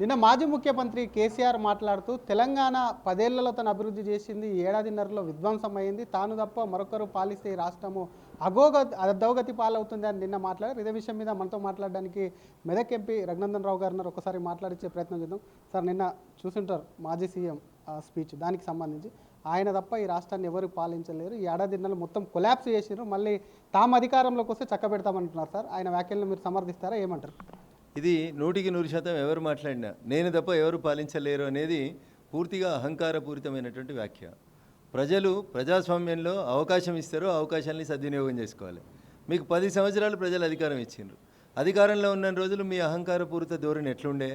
నిన్న మాజీ ముఖ్యమంత్రి కేసీఆర్ మాట్లాడుతూ తెలంగాణ 10 ఏళ్లలో తను అభివృద్ధి చేసింది, ఏడాదిన్నరలో విధ్వంసం అయింది, తాను తప్ప మరొకరు పాలిస్తే ఈ రాష్ట్రము అధోగతి పాలవుతుంది అని నిన్న మాట్లాడారు. ఇదే విషయం మీద మనతో మాట్లాడడానికి మెదక్ ఎంపీ రఘునందన్ రావు గారు ఒకసారి మాట్లాడించే ప్రయత్నం చేద్దాం. సార్, నిన్న చూసింటారు మాజీ సీఎం స్పీచ్, దానికి సంబంధించి ఆయన తప్ప ఈ రాష్ట్రాన్ని ఎవరు పాలించలేరు, ఈ ఏడాదిన్నరలు మొత్తం కొలాప్స్ చేసినారు, మళ్ళీ తాము అధికారంలోకి వస్తే చక్కబెడతామంటున్నారు. సార్, ఆయన వ్యాఖ్యలను మీరు సమర్థిస్తారా, ఏమంటారు? ఇది 100% ఎవరు మాట్లాడినా నేను తప్ప ఎవరు పాలించలేరు అనేది పూర్తిగా అహంకారపూరితమైనటువంటి వ్యాఖ్య. ప్రజలు ప్రజాస్వామ్యంలో అవకాశం ఇస్తారు, అవకాశాన్ని సద్వినియోగం చేసుకోవాలి. మీకు 10 సంవత్సరాలు ప్రజలు అధికారం ఇచ్చిండ్రు. అధికారంలో ఉన్న రోజులు మీ అహంకారపూరిత ధోరణి ఎట్లుండే?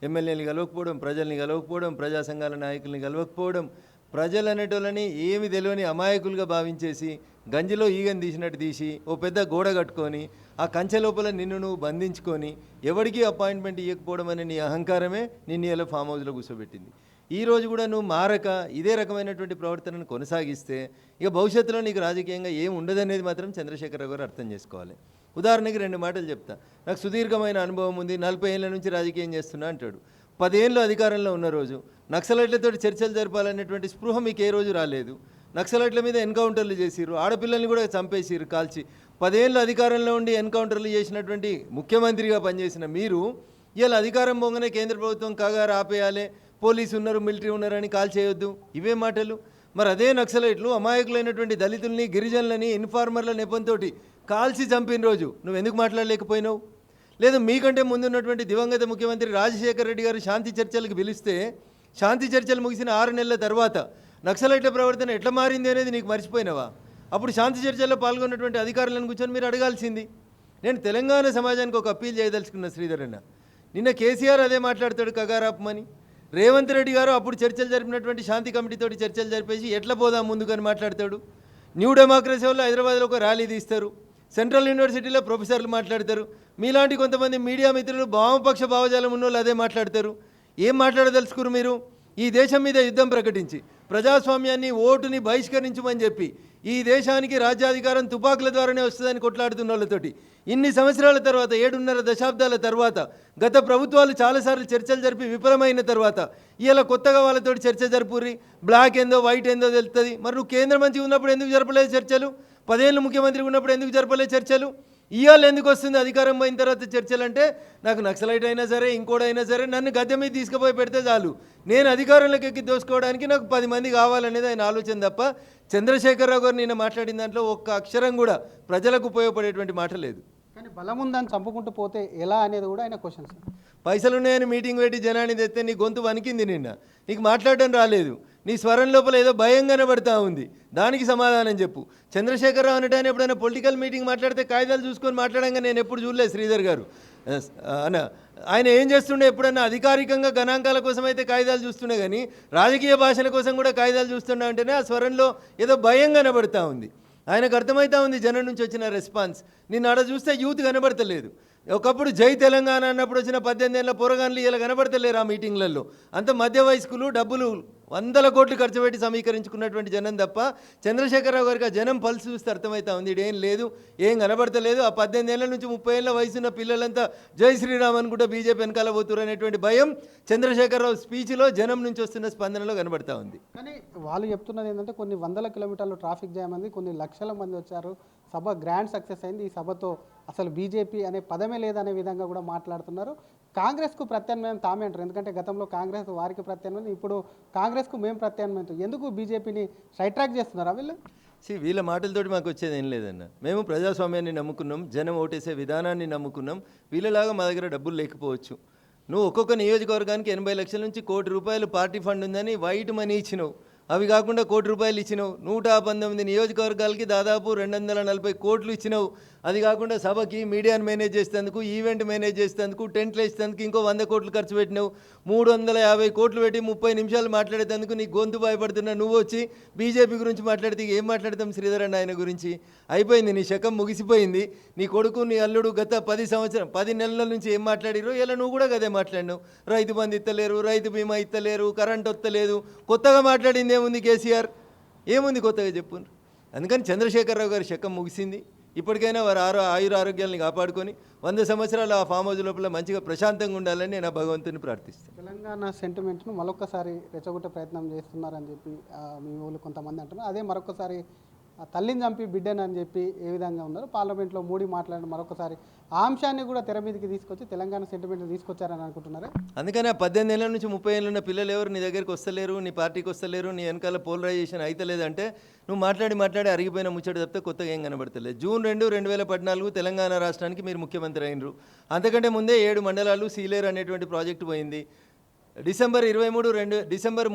ఎమ్మెల్యేని కలవకపోవడం, ప్రజల్ని కలవకపోవడం, ప్రజా సంఘాల నాయకుల్ని కలవకపోవడం, ప్రజలు అనేటోళ్ళని ఏమి తెలియని అమాయకులుగా భావించేసి గంజిలో ఈగని తీసినట్టు తీసి ఓ పెద్ద గోడ కట్టుకొని ఆ కంచె లోపల నిన్ను నువ్వు బంధించుకొని ఎవరికి అపాయింట్మెంట్ ఇవ్వకపోవడం అనే నీ అహంకారమే నిన్ను ఇలా ఫామ్ హౌస్లో కూర్చోబెట్టింది. ఈరోజు కూడా నువ్వు మారక ఇదే రకమైనటువంటి ప్రవర్తనను కొనసాగిస్తే ఇక భవిష్యత్తులో నీకు రాజకీయంగా ఏం ఉండదనేది మాత్రం చంద్రశేఖరరావు గారు అర్థం చేసుకోవాలి. ఉదాహరణకి 2 మాటలు చెప్తా. నాకు సుదీర్ఘమైన అనుభవం ఉంది, 40 ఏళ్ళ నుంచి రాజకీయం చేస్తున్నా అంటాడు. 10 ఏళ్ళు అధికారంలో ఉన్న రోజు నక్సలైట్లతో చర్చలు జరపాలనేటువంటి స్పృహ మీకు ఏ రోజు రాలేదు. నక్సలైట్ల మీద ఎన్కౌంటర్లు చేసిరు, ఆడపిల్లల్ని కూడా చంపేసిరు కాల్చి. 10 ఏళ్ళు అధికారంలో ఉండి ఎన్కౌంటర్లు చేసినటువంటి ముఖ్యమంత్రిగా పనిచేసిన మీరు ఇవాళ అధికారం పోగానే కేంద్ర ప్రభుత్వం కాగారు ఆపేయాలి, పోలీసు ఉన్నారు, మిలిటరీ ఉన్నారని కాల్ చేయొద్దు, ఇవే మాటలు. మరి అదే నక్సలైట్లు అమాయకులైనటువంటి దళితుల్ని, గిరిజనులని, ఇన్ఫార్మర్ల నెపంతో కాల్చి చంపిన రోజు నువ్వు ఎందుకు మాట్లాడలేకపోయినావు? లేదు, మీకంటే ముందున్నటువంటి దివంగత ముఖ్యమంత్రి రాజశేఖర రెడ్డి గారు శాంతి చర్చలకు పిలిస్తే శాంతి చర్చలు ముగిసిన 6 నెలల తర్వాత నక్సలైట్ల ప్రవర్తన ఎట్లా మారింది అనేది నీకు మర్చిపోయినావా? అప్పుడు శాంతి చర్చల్లో పాల్గొన్నటువంటి అధికారులను కూర్చొని మీరు అడగాల్సింది. నేను తెలంగాణ సమాజానికి ఒక అప్పీల్ చేయదలుచుకున్న శ్రీధర్ అన్న, నిన్న కేసీఆర్ అదే మాట్లాడతాడు కగారాపమని. రేవంత్ రెడ్డి గారు అప్పుడు చర్చలు జరిపినటువంటి శాంతి కమిటీతోటి చర్చలు జరిపేసి ఎట్లా పోదాం ముందుకని మాట్లాడతాడు. న్యూ డెమోక్రసీ వల్ల హైదరాబాద్లో ఒక ర్యాలీ తీస్తారు, సెంట్రల్ యూనివర్సిటీలో ప్రొఫెసర్లు మాట్లాడతారు, మీలాంటి కొంతమంది మీడియా మిత్రులు వామపక్ష భావజాలం ఉన్నోళ్ళు అదే మాట్లాడతారు. ఏం మాట్లాడదలుచుకున్నారు మీరు? ఈ దేశం మీద యుద్ధం ప్రకటించి ప్రజాస్వామ్యాన్ని, ఓటుని బహిష్కరించమని చెప్పి ఈ దేశానికి రాజ్యాధికారం తుపాకుల ద్వారానే వస్తుందని కొట్లాడుతున్న వాళ్ళతోటి ఇన్ని సంవత్సరాల తర్వాత, 7.5 దశాబ్దాల తర్వాత, గత ప్రభుత్వాలు చాలాసార్లు చర్చలు జరిపి విఫలమైన తర్వాత ఇలా కొత్తగా వాళ్ళతోటి చర్చ జరుపుర్రి. బ్లాక్ ఏందో వైట్ ఏందో తెలుస్తుంది. మరి నువ్వు కేంద్ర మంత్రి ఉన్నప్పుడు ఎందుకు జరపలేదు చర్చలు? 10 ఏళ్ళు ముఖ్యమంత్రి ఉన్నప్పుడు ఎందుకు జరపలేదు చర్చలు? ఇవాళ ఎందుకు వస్తుంది అధికారం పోయిన తర్వాత చర్చలు? అంటే నాకు నక్సలైట్ అయినా సరే, ఇంకోడైనా సరే, నన్ను గద్దె మీద తీసుకుపోయి పెడితే చాలు, నేను అధికారంలోకి ఎక్కి దోసుకోవడానికి నాకు 10 మంది కావాలనేది ఆయన ఆలోచన తప్ప చంద్రశేఖరరావు గారు నిన్న మాట్లాడిన దాంట్లో ఒక్క అక్షరం కూడా ప్రజలకు ఉపయోగపడేటువంటి మాట లేదు. కానీ బలం ఉందని చంపుకుంటూ పోతే ఎలా అనేది కూడా ఆయన క్వశ్చన్. పైసలు ఉన్నాయని మీటింగ్ పెట్టి జనాన్ని తెస్తే నీ గొంతు వణికింది, నిన్న నీకు మాట్లాడడం రాలేదు, నీ స్వరం లోపల ఏదో భయం కనబడతా ఉంది, దానికి సమాధానం చెప్పు. చంద్రశేఖరరావు అనటాన్ని ఎప్పుడైనా పొలిటికల్ మీటింగ్ మాట్లాడితే కాగితాలు చూసుకొని మాట్లాడంగా నేను ఎప్పుడు చూడలేదు శ్రీధర్ గారు అన్న. ఆయన ఏం చేస్తుండే? ఎప్పుడన్నా అధికారికంగా గణాంకాల కోసం అయితే కాగితాలు చూస్తుండే, కానీ రాజకీయ భాషల కోసం కూడా కాగితాలు చూస్తుండే అంటేనే ఆ స్వరంలో ఏదో భయం కనబడతా ఉంది. ఆయనకు అర్థమవుతా ఉంది జనం నుంచి వచ్చిన రెస్పాన్స్. నిన్న ఆడ చూస్తే యూత్ కనబడతలేదు. ఒకప్పుడు జై తెలంగాణ అన్నప్పుడు వచ్చిన 18 ఏళ్ళ పోరగాన్లు ఇలా కనబడతలేరు ఆ మీటింగ్లలో. అంత మధ్య వయస్కులు, డబ్బులు 100 కోట్లు ఖర్చు పెట్టి సమీకరించుకున్నటువంటి జనం తప్ప చంద్రశేఖరరావు గారికి ఆ జనం పల్స్ చూస్తే అర్థమవుతా ఉంది ఇదేం లేదు, ఏం కనబడతలేదు. ఆ 18 ఏళ్ళ నుంచి 30 ఏళ్ళ వయసున్న పిల్లలంతా జై శ్రీరామ్ అనుకుంటే బీజేపీ వెనకాల పోతురు అనేటువంటి భయం చంద్రశేఖరరావు స్పీచ్లో జనం నుంచి వస్తున్న స్పందనలో కనబడతా ఉంది. కానీ వాళ్ళు చెప్తున్నది ఏంటంటే కొన్ని 100 కిలోమీటర్లు ట్రాఫిక్ జామ్ అంది, కొన్ని లక్షల మంది వచ్చారు, సభ గ్రాండ్ సక్సెస్ అయింది, ఈ సభతో అసలు బీజేపీ అనే పదమే లేదనే విధంగా కూడా మాట్లాడుతున్నారు. కాంగ్రెస్కు ప్రత్యామ్నాయం తామే అంటారు, ఎందుకంటే గతంలో కాంగ్రెస్ వారికి ప్రత్యామ్నాయం, ఇప్పుడు కాంగ్రెస్కు మేము ప్రత్యామ్నాయం. ఎందుకు బీజేపీని సైడ్ ట్రాక్ చేస్తున్నారా వీళ్ళు? వీళ్ళ మాటలతోటి మాకు వచ్చేది ఏం లేదన్న. మేము ప్రజాస్వామ్యాన్ని నమ్ముకున్నాం, జనం ఓటేసే విధానాన్ని నమ్ముకున్నాం. వీళ్ళలాగా మా దగ్గర డబ్బులు లేకపోవచ్చు. నువ్వు ఒక్కొక్క నియోజకవర్గానికి 80 లక్షల నుంచి ₹1 కోటి పార్టీ ఫండ్ ఉందని వైట్ మనీ ఇచ్చినావు. అవి కాకుండా ₹1 కోటి ఇచ్చినావు. 119 నియోజకవర్గాలకి దాదాపు 240 కోట్లు ఇచ్చినావు. అది కాకుండా సభకి మీడియాను మేనేజ్ చేసేందుకు, ఈవెంట్ మేనేజ్ చేసేందుకు, టెంట్లు వేసేందుకు ఇంకో 100 కోట్లు ఖర్చు పెట్టినావు. 350 కోట్లు పెట్టి 30 నిమిషాలు మాట్లాడేందుకు నీ గొంతు భయపడుతున్నా నువ్వు వచ్చి బీజేపీ గురించి మాట్లాడితే ఏం మాట్లాడతాం శ్రీధర్ అన్న? ఆయన గురించి అయిపోయింది, నీ శకం ముగిసిపోయింది. నీ కొడుకు, నీ అల్లుడు గత 10 నెలల నుంచి ఏం మాట్లాడిరో ఇలా నువ్వు కూడా గదే మాట్లాడినావు. రైతు బంధు ఇస్తలేరు, రైతు బీమా ఇస్తలేరు, కరెంట్ వస్తలేదు. కొత్తగా మాట్లాడింది ఏముంది కేసీఆర్? ఏముంది కొత్తగా చెప్పు? అందుకని చంద్రశేఖరరావు గారి శకం ముగిసింది. ఇప్పటికైనా వారు ఆయురారోగ్యాలను కాపాడుకొని 100 సంవత్సరాలు ఆ ఫామ్ హౌస్ లోపల మంచిగా ప్రశాంతంగా ఉండాలని నేను ఆ భగవంతుని ప్రార్థిస్తాను. తెలంగాణ సెంటిమెంట్ను మరొకసారి రెచ్చగొట్టే ప్రయత్నం చేస్తున్నారని చెప్పి మీ వాళ్ళు కొంతమంది అంటున్నారు. అదే మరొకసారి తల్లిని చంపి బిడ్డని అని చెప్పి ఏ విధంగా ఉన్నారు పార్లమెంట్లో మోడీ మాట్లాడిన మరొకసారి ఆ అంశాన్ని కూడా తెర మీదకి తీసుకొచ్చి తెలంగాణ సెంటిమెంట్ తీసుకొచ్చారని అనుకుంటున్నారా? అందుకని ఆ 18 ఏళ్ళ నుంచి 30 ఏళ్ళు ఉన్న పిల్లలు ఎవరు నీ దగ్గరికి వస్తలేరు, నీ పార్టీకి వస్తలేరు, నీ వెనకాల పోలరైజేషన్ అయితలేదంటే నువ్వు మాట్లాడి అరిగిపోయిన ముచ్చట తప్పితే కొత్తగా ఏం కనబడతలేదు. జూన్ 2, 2014 తెలంగాణ రాష్ట్రానికి మీరు ముఖ్యమంత్రి అయినరు. అంతకంటే ముందే 7 మండలాలు సీలేరు అనేటువంటి ప్రాజెక్టు పోయింది. డిసెంబర్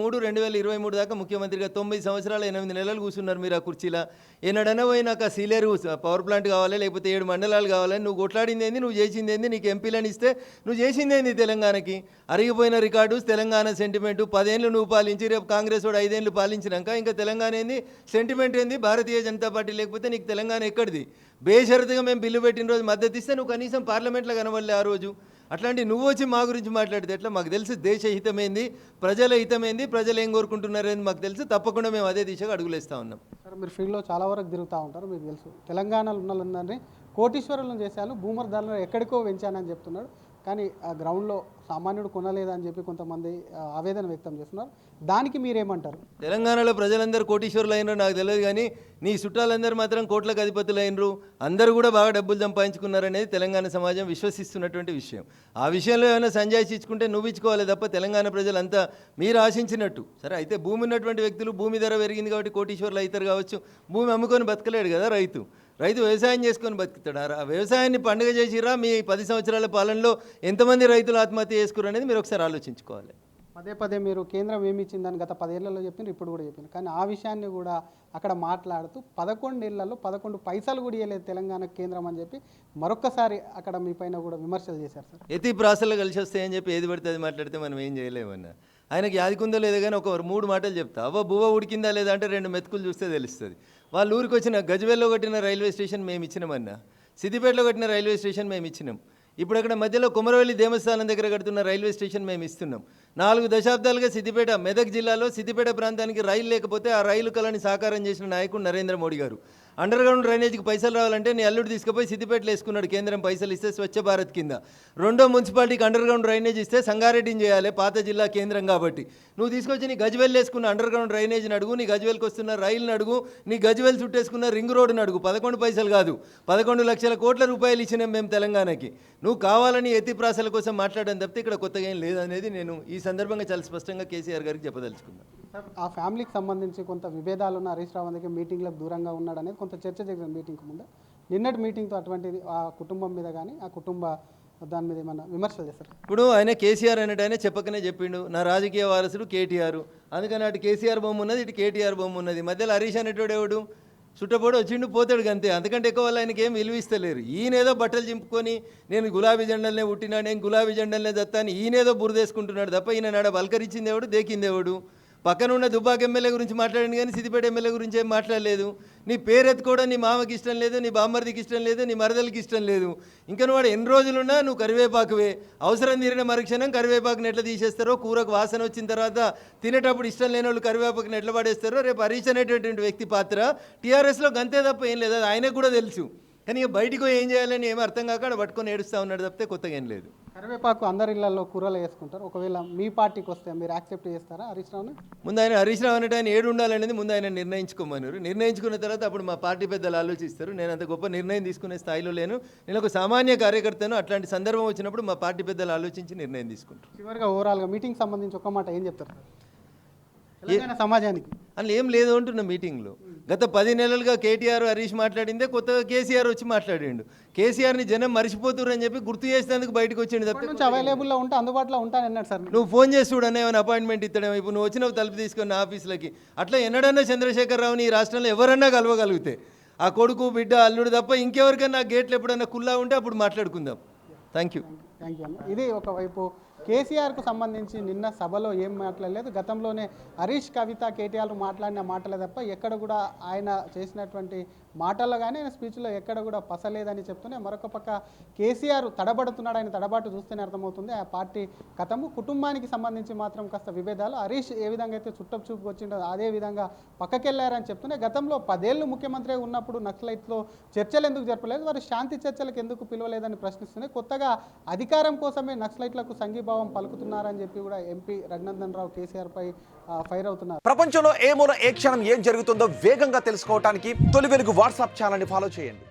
3, 2023 దాకా ముఖ్యమంత్రిగా 9 సంవత్సరాలు 8 నెలలు కూర్చున్నారు మీరు ఆ కుర్చీలో. ఏనాడన్నా పోయి నాకు ఆ సీలేరు పవర్ ప్లాంట్ కావాలి, లేకపోతే 7 మండలాలు కావాలని నువ్వు కొట్లాడింది ఏంది, నువ్వు చేసింది ఏంది, నీకు ఎంపీలను ఇస్తే నువ్వు చేసింది ఏంది? తెలంగాణకి అరిగిపోయిన రికార్డు, తెలంగాణ సెంటిమెంటు. 10 ఏళ్ళు నువ్వు పాలించి రేపు కాంగ్రెస్ వాడు 5 ఏళ్ళు పాలించినాక ఇంకా తెలంగాణ ఏంది, సెంటిమెంట్ ఏంది? భారతీయ జనతా పార్టీ లేకపోతే నీకు తెలంగాణ ఎక్కడిది? బేషరతుగా మేము బిల్లు పెట్టిన రోజు మద్దతు ఇస్తే నువ్వు కనీసం పార్లమెంట్లో కనబడలే ఆ రోజు. అట్లాంటి నువ్వు వచ్చి మా గురించి మాట్లాడితే ఎట్లా? మాకు తెలుసు దేశ హితమేంది, ప్రజల హితమేంది, ప్రజలు ఏం కోరుకుంటున్నారని మాకు తెలుసు. తప్పకుండా మేము అదే దిశగా అడుగులేస్తూ ఉన్నాం. సార్ మీరు ఫీల్డ్లో చాలా వరకు తిరుగుతూ ఉంటారు, మీకు తెలుసు తెలంగాణలో ఉన్న వాళ్ళందరినీ కోటీశ్వరులను చేశాను, భూమర్ ధరలను ఎక్కడికో పెంచానని చెప్తున్నాడు. కానీ ఆ గ్రౌండ్లో సామాన్యుడు కొనలేదని చెప్పి కొంతమంది ఆవేదన వ్యక్తం చేస్తున్నారు. దానికి మీరేమంటారు? తెలంగాణలో ప్రజలందరూ కోటీశ్వరులు అయినరు నాకు తెలియదు, కానీ నీ చుట్టాలందరూ మాత్రం కోట్లకు అధిపతులు అయినరు. అందరూ కూడా బాగా డబ్బులు సంపాదించుకున్నారనేది తెలంగాణ సమాజం విశ్వసిస్తున్నటువంటి విషయం. ఆ విషయంలో ఏమైనా సంజాయిషి ఇచ్చుకుంటే నువ్వు ఇచ్చుకోవాలి తప్ప తెలంగాణ ప్రజలంతా మీరు ఆశించినట్టు. సరే అయితే భూమి ఉన్నటువంటి వ్యక్తులు భూమి ధర పెరిగింది కాబట్టి కోటీశ్వరులు అవుతారు కావచ్చు. భూమి అమ్ముకొని బతకలేడు కదా రైతు వ్యవసాయం చేసుకొని బతుకుతాడు. ఆ వ్యవసాయాన్ని పండుగ చేసిరా మీ 10 సంవత్సరాల పాలనలో ఎంతమంది రైతులు ఆత్మహత్య చేసుకున్నారు అనేది మీరు ఒకసారి ఆలోచించుకోవాలి. పదే మీరు కేంద్రం ఏమి ఇచ్చిందని గత 10 ఏళ్లలో చెప్పినారు, ఇప్పుడు కూడా చెప్పినారు. కానీ ఆ విషయాన్ని కూడా అక్కడ మాట్లాడుతూ 11 ఏళ్లలో 11 పైసలు కూడా ఇవ్వలేదు తెలంగాణ కేంద్రం అని చెప్పి మరొక్కసారి అక్కడ మీ పైన కూడా విమర్శలు చేశారు సార్. ఎతి ప్రాసలు కలిసి వస్తాయని చెప్పి ఏది పడితే అది మాట్లాడితే మనం ఏం చేయలేమన్నా. ఆయనకి యాదికుందో లేదో కానీ ఒక 3 మాటలు చెప్తా. బువ్వ ఉడికిందా లేదా అంటే 2 మెతుకులు చూస్తే తెలుస్తుంది. వాళ్ళ ఊరికి వచ్చిన గజ్వేల్లో కట్టిన రైల్వే స్టేషన్ మేము ఇచ్చినామన్నా, సిద్దిపేటలో కట్టిన రైల్వే స్టేషన్ మేము ఇచ్చినాం. ఇప్పుడు అక్కడ మధ్యలో కుమరవెల్లి దేవస్థానం దగ్గర కడుతున్న రైల్వే స్టేషన్ మేము ఇస్తున్నాం. 4 దశాబ్దాలుగా సిద్దిపేట మెదక్ జిల్లాలో సిద్దిపేట ప్రాంతానికి రైలు లేకపోతే ఆ రైలు కళని సాకారం చేసిన నాయకుడు నరేంద్ర మోడీ గారు. అండర్ గ్రౌండ్ డ్రైనేజ్కి పైసలు రావాలంటే నీ అల్లుడు తీసుకుపోయి సిద్దిపేటలో వేసుకున్నాడు. కేంద్రం పైసలు ఇస్తే స్వచ్ఛ భారత్ కింద. 2వ మున్సిపాలిటీకి అండర్ గ్రౌండ్ డ్రైనేజ్ ఇస్తే సంగారెడ్డిని చేయాలి, పాత జిల్లా కేంద్రం కాబట్టి. నువ్వు తీసుకొచ్చి నీ గజ్వేల్ వేసుకున్న అండర్ గ్రౌండ్ డ్రైనేజ్ని అడుగు, నీ గజ్వేల్కి వస్తున్న రైలుని అడుగు, నీ గజ్వేల్ చుట్టేసుకున్న రింగ్ రోడ్డుని అడుగు. 11 పైసలు కాదు 11 లక్షల కోట్ల రూపాయలు ఇచ్చినాం మేము తెలంగాణకి. నువ్వు కావాలని ఎత్తి ప్రాసల కోసం మాట్లాడడం తప్పితే ఇక్కడ కొత్తగా ఏం లేదనేది నేను ఈ సందర్భంగా చాలా స్పష్టంగా కేసీఆర్ గారికి చెప్పదలుచుకున్నాను. సార్ ఆ ఫ్యామిలీకి సంబంధించి కొంత విభేదాలు ఉన్న హరీష్ రావు అందుకే మీటింగ్లకు దూరంగా ఉన్నాడు అనేది కొంత చర్చ జరిగిన మీటింగ్కి ముందు. నిన్నటి మీటింగ్తో అటువంటిది ఆ కుటుంబం మీద కానీ ఆ కుటుంబ దాని మీద ఏమన్నా విమర్శలు చేస్తారు? ఇప్పుడు ఆయన కేసీఆర్ అన్నట్టు ఆయన చెప్పకనే చెప్పిండు, నా రాజకీయ వారసుడు కేటీఆర్. అందుకని అటు కేసీఆర్ బొమ్మ ఉన్నది, ఇటు కేటీఆర్ బొమ్మ ఉన్నది. మధ్యలో హరీష్ అనేటోడు ఎవడు? చుట్టపోడు వచ్చిండు పోతాడు అంతే. అంతకంటే ఎక్కువ వాళ్ళు ఆయనకి ఏం విలువిస్తలేరు. ఈయనేదో బట్టలు చింపుకొని నేను గులాబీ జెండల్నే పుట్టినా, నేను గులాబీ జెండల్నే దత్తాని ఈయనేదో బురదేసుకుంటున్నాడు తప్ప ఈయన నాడ బలకరించింది ఎవడు, దేకింది ఎవడు? పక్కన ఉన్న దుబ్బాక ఎమ్మెల్యే గురించి మాట్లాడింది కానీ సిద్దిపేట ఎమ్మెల్యే గురించి ఏం మాట్లాడలేదు. నీ పేరెత్తుకోవడం నీ మామకి ఇష్టం లేదు, నీ బామ్మర్దికి ఇష్టం లేదు, నీ మరదలకి ఇష్టం లేదు. ఇంకా వాడు ఎన్ని రోజులున్నా నువ్వు కరివేపాకువే. అవసరం తీరిన మరుక్షణం కరివేపాకుని ఎట్లా తీసేస్తారో, కూరకు వాసన వచ్చిన తర్వాత తినేటప్పుడు ఇష్టం లేని వాళ్ళు కరివేపాకుని ఎట్లా పడేస్తారో రేపు హరీష్ అనేటటువంటి వ్యక్తి పాత్ర టీఆర్ఎస్లో గంతే తప్ప ఏం లేదు. అది ఆయనకు కూడా తెలుసు. కానీ ఇక బయటకు ఏం చేయాలని ఏమీ అర్థం కాక అక్కడ పట్టుకొని ఏడుస్తూ ఉన్నాడు తప్పితే కొత్తగా ఏం లేదు. కరివేపాకు అందరి ఇళ్లలో కూరలు వేసుకుంటారు. ఒకవేళ మీ పార్టీకి వస్తే మీరు యాక్సెప్ట్ చేస్తారా హరీష్ రావుని? ముందు ఆయన హరీష్ రావు అంటే ఆయన ఏడు ఉండాలనేది ముందు ఆయన నిర్ణయించుకోమన్నారు. నిర్ణయించుకున్న తర్వాత అప్పుడు మా పార్టీ పెద్దలు ఆలోచిస్తారు. నేను అంత గొప్ప నిర్ణయం తీసుకునే స్థాయిలో లేను. నేను ఒక సామాన్య కార్యకర్తను. అట్లాంటి సందర్భం వచ్చినప్పుడు మా పార్టీ పెద్దలు ఆలోచించి నిర్ణయం తీసుకుంటారు. చివరిగా ఓవరాల్గా మీటింగ్ సంబంధించి ఒక మాట ఏం చెప్తారు తెలంగాణ సమాజానికి? అందులో ఏం లేదు అంటున్న మీటింగ్లో. గత 10 నెలలుగా కేటీఆర్ హరీష్ మాట్లాడిందే కొత్తగా కేసీఆర్ వచ్చి మాట్లాడిండు. కేసీఆర్ని జనం మర్చిపోతున్నారు అని చెప్పి గుర్తు చేసేందుకు బయటకు వచ్చిండు తప్ప నుంచి అవైలబుల్లో ఉంటా అందుబాటులో ఉంటాను అన్నాడు సార్. నువ్వు ఫోన్ చేసి చూడనే ఏమైనా అపాయింట్మెంట్ ఇస్తాడేమో. ఇప్పుడు నువ్వు వచ్చిన తలుపు తీసుకున్న ఆఫీసులకి అట్లా ఎన్నడన్నా చంద్రశేఖర్ రావుని ఈ రాష్ట్రంలో ఎవరన్నా కలవగలిగితే ఆ కొడుకు బిడ్డ అల్లుడు తప్ప ఇంకెవరికన్నా గేట్లు ఎప్పుడన్నా కుల్లా ఉంటే అప్పుడు మాట్లాడుకుందాం. Thank you. ఇది ఒకవైపు కేసీఆర్కు సంబంధించి నిన్న సభలో ఏం మాట్లాడలేదు. గతంలోనే హరీష్, కవిత, కేటీఆర్ మాట్లాడిన మాటలే తప్ప ఎక్కడ కూడా ఆయన చేసినటువంటి మాటల్లో కానీ ఆయన స్పీచ్లో ఎక్కడ కూడా పసలేదని చెప్తూనే మరొక పక్క కేసీఆర్ తడబడుతున్నాడు. ఆయన తడబాటు చూస్తేనే అర్థమవుతుంది ఆ పార్టీ కథము. కుటుంబానికి సంబంధించి మాత్రం కాస్త విభేదాలు. హరీష్ ఏ విధంగా అయితే చుట్టపు చూపు వచ్చిండో అదే విధంగా పక్కకెళ్లారని చెప్తూనే గతంలో 10 ఏళ్ళు ముఖ్యమంత్రి ఉన్నప్పుడు నక్సలైట్తో చర్చలు ఎందుకు జరపలేదు, వారు శాంతి చర్చలకు ఎందుకు పిలవలేదని ప్రశ్నిస్తూనే కొత్తగా అధికారం కోసమే నక్సలైట్లకు సంఘీభావం పలుకుతున్నారని చెప్పి కూడా ఎంపీ రఘునందన్ రావు కేసీఆర్ పై ఫైర్ అవుతున్నారు. ప్రపంచంలో ఏ మూల ఏ క్షణం ఏం జరుగుతుందో వేగంగా తెలుసుకోవడానికి తొలి వెలుగు వాట్సాప్ ఛానల్ని ఫాలో చేయండి.